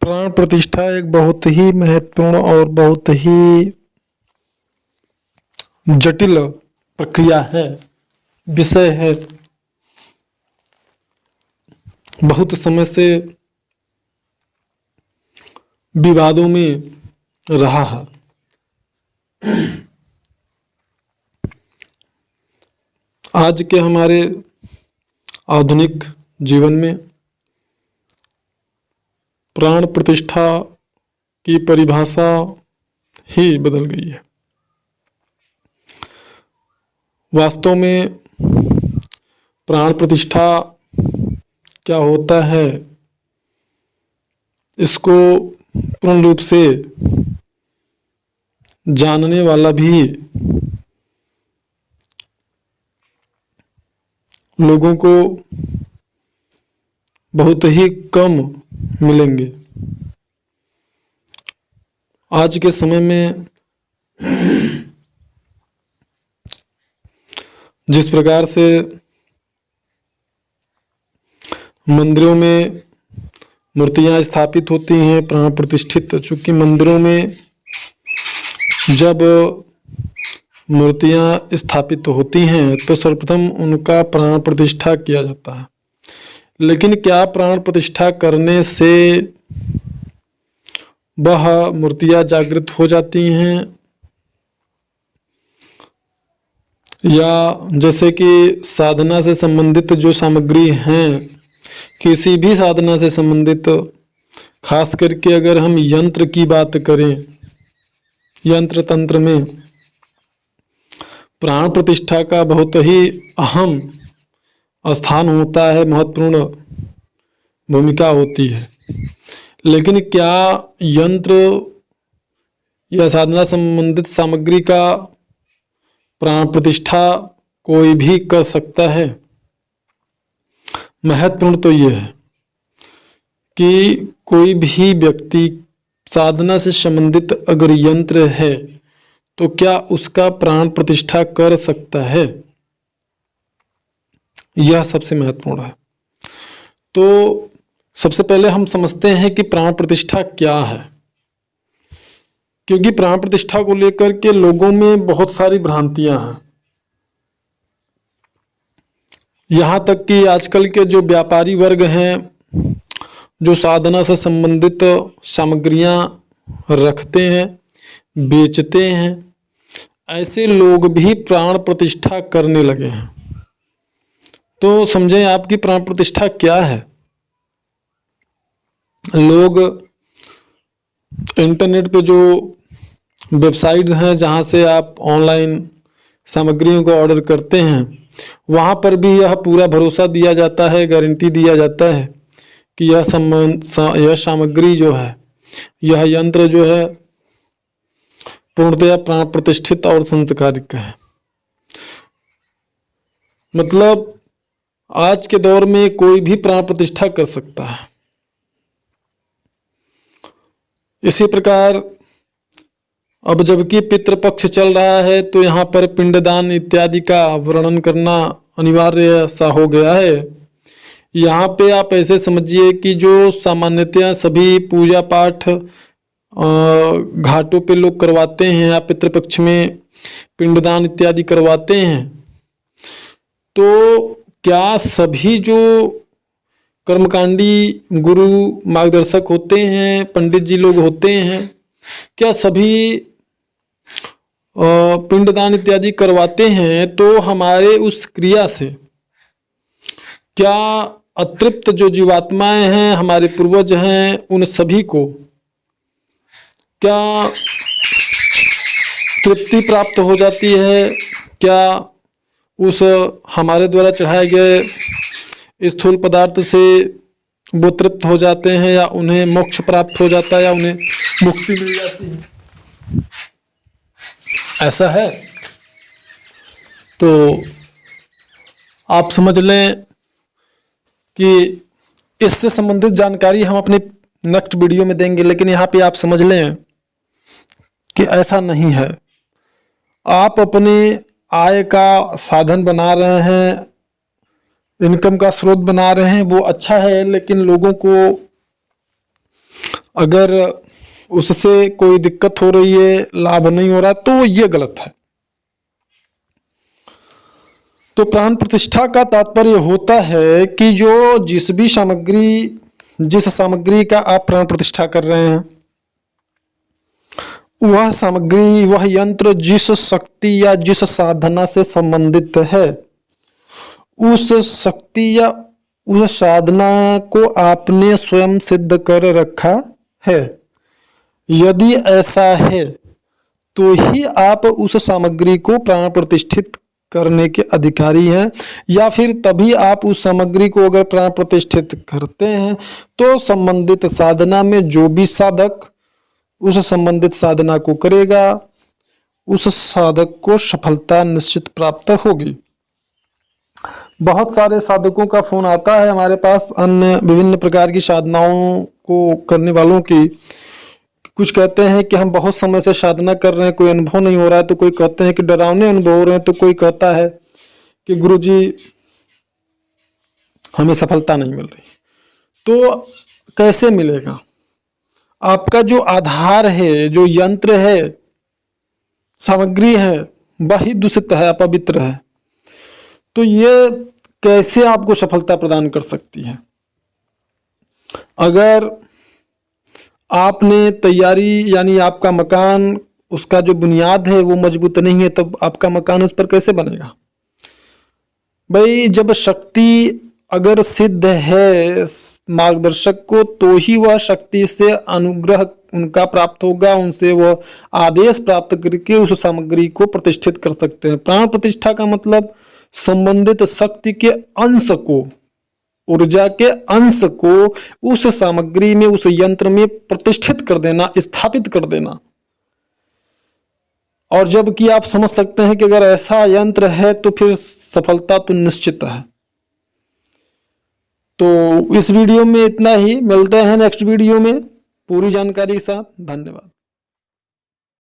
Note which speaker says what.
Speaker 1: प्राण प्रतिष्ठा एक बहुत ही महत्वपूर्ण और बहुत ही जटिल प्रक्रिया है, विषय है। बहुत समय से विवादों में रहा है। आज के हमारे आधुनिक जीवन में प्राण प्रतिष्ठा की परिभाषा ही बदल गई है। वास्तव में प्राण प्रतिष्ठा क्या होता है, इसको पूर्ण रूप से जानने वाला भी लोगों को बहुत ही कम मिलेंगे। आज के समय में जिस प्रकार से मंदिरों में मूर्तियां स्थापित होती हैं प्राण प्रतिष्ठित, चूंकि मंदिरों में जब मूर्तियां स्थापित होती हैं तो सर्वप्रथम उनका प्राण प्रतिष्ठा किया जाता है। लेकिन क्या प्राण प्रतिष्ठा करने से वह मूर्तियां जागृत हो जाती हैं, या जैसे कि साधना से संबंधित जो सामग्री हैं, किसी भी साधना से संबंधित, खास करके अगर हम यंत्र की बात करें, यंत्र तंत्र में प्राण प्रतिष्ठा का बहुत ही अहम स्थान होता है, महत्वपूर्ण भूमिका होती है। लेकिन क्या यंत्र या साधना संबंधित सामग्री का प्राण प्रतिष्ठा कोई भी कर सकता है? महत्वपूर्ण तो यह है कि कोई भी व्यक्ति साधना से संबंधित अगर यंत्र है तो क्या उसका प्राण प्रतिष्ठा कर सकता है, यह सबसे महत्वपूर्ण है। तो सबसे पहले हम समझते हैं कि प्राण प्रतिष्ठा क्या है, क्योंकि प्राण प्रतिष्ठा को लेकर के लोगों में बहुत सारी भ्रांतियां हैं। यहाँ तक कि आजकल के जो व्यापारी वर्ग हैं, जो साधना से संबंधित सामग्रियां रखते हैं, बेचते हैं, ऐसे लोग भी प्राण प्रतिष्ठा करने लगे हैं। तो समझें आपकी प्राण प्रतिष्ठा क्या है। लोग इंटरनेट पे जो वेबसाइट्स हैं जहाँ से आप ऑनलाइन सामग्रियों को ऑर्डर करते हैं, वहाँ पर भी यह पूरा भरोसा दिया जाता है, गारंटी दिया जाता है कि यह सामग्री जो है, यह यंत्र जो है पूर्णतया प्राण प्रतिष्ठित और संस्कारिक है। मतलब आज के दौर में कोई भी प्राण प्रतिष्ठा कर सकता है। इसी प्रकार अब जबकि पितृपक्ष चल रहा है तो यहाँ पर पिंडदान इत्यादि का वर्णन करना अनिवार्य सा हो गया है। यहाँ पे आप ऐसे समझिए कि जो सामान्यतया सभी पूजा पाठ घाटों पे लोग करवाते हैं या पितृपक्ष में पिंडदान इत्यादि करवाते हैं, तो क्या सभी जो कर्मकांडी गुरु मार्गदर्शक होते हैं, पंडित जी लोग होते हैं, क्या सभी पिंडदान इत्यादि करवाते हैं? तो हमारे उस क्रिया से क्या अतृप्त जो जीवात्माएं हैं, हमारे पूर्वज हैं, उन सभी को क्या तृप्ति प्राप्त हो जाती है? क्या उस हमारे द्वारा चढ़ाए गए स्थूल पदार्थ से वो तृप्त हो जाते हैं, या उन्हें मोक्ष प्राप्त हो जाता है, या उन्हें मुक्ति मिल जाती है? ऐसा है। तो आप समझ लें कि इससे संबंधित जानकारी हम अपने नेक्स्ट वीडियो में देंगे, लेकिन यहाँ पे आप समझ लें कि ऐसा नहीं है। आप अपने आय का साधन बना रहे हैं, इनकम का स्रोत बना रहे हैं, वो अच्छा है, लेकिन लोगों को अगर उससे कोई दिक्कत हो रही है, लाभ नहीं हो रहा, तो ये गलत है। तो प्राण प्रतिष्ठा का तात्पर्य होता है कि जिस सामग्री का आप प्राण प्रतिष्ठा कर रहे हैं, वह सामग्री, वह यंत्र जिस शक्ति या जिस साधना से संबंधित है, उस शक्ति या उस साधना को आपने स्वयं सिद्ध कर रखा है। यदि ऐसा है तो ही आप उस सामग्री को प्राण प्रतिष्ठित करने के अधिकारी हैं, या फिर तभी आप उस सामग्री को अगर प्राण प्रतिष्ठित करते हैं तो संबंधित साधना में जो भी साधक उस संबंधित साधना को करेगा, उस साधक को सफलता निश्चित प्राप्त होगी। बहुत सारे साधकों का फोन आता है हमारे पास, अन्य विभिन्न प्रकार की साधनाओं को करने वालों की। कुछ कहते हैं कि हम बहुत समय से साधना कर रहे हैं, कोई अनुभव नहीं हो रहा है, तो कोई कहते हैं कि डरावने अनुभव हो रहे हैं, तो कोई कहता है कि गुरुजी हमें सफलता नहीं मिल रही। तो कैसे मिलेगा? आपका जो आधार है, जो यंत्र है, सामग्री है, वही दूषित है, अपवित्र है। तो ये कैसे आपको सफलता प्रदान कर सकती है? अगर आपने तैयारी, यानी आपका मकान, उसका जो बुनियाद है वो मजबूत नहीं है, तब आपका मकान उस पर कैसे बनेगा? भाई, जब शक्ति अगर सिद्ध है मार्गदर्शक को, तो ही वह शक्ति से अनुग्रह उनका प्राप्त होगा, उनसे वह आदेश प्राप्त करके उस सामग्री को प्रतिष्ठित कर सकते हैं। प्राण प्रतिष्ठा का मतलब संबंधित शक्ति के अंश को, ऊर्जा के अंश को उस सामग्री में, उस यंत्र में प्रतिष्ठित कर देना, स्थापित कर देना। और जबकि आप समझ सकते हैं कि अगर ऐसा यंत्र है तो फिर सफलता तो निश्चित है। तो इस वीडियो में इतना ही, मिलते हैं नेक्स्ट वीडियो में पूरी जानकारी के साथ। धन्यवाद।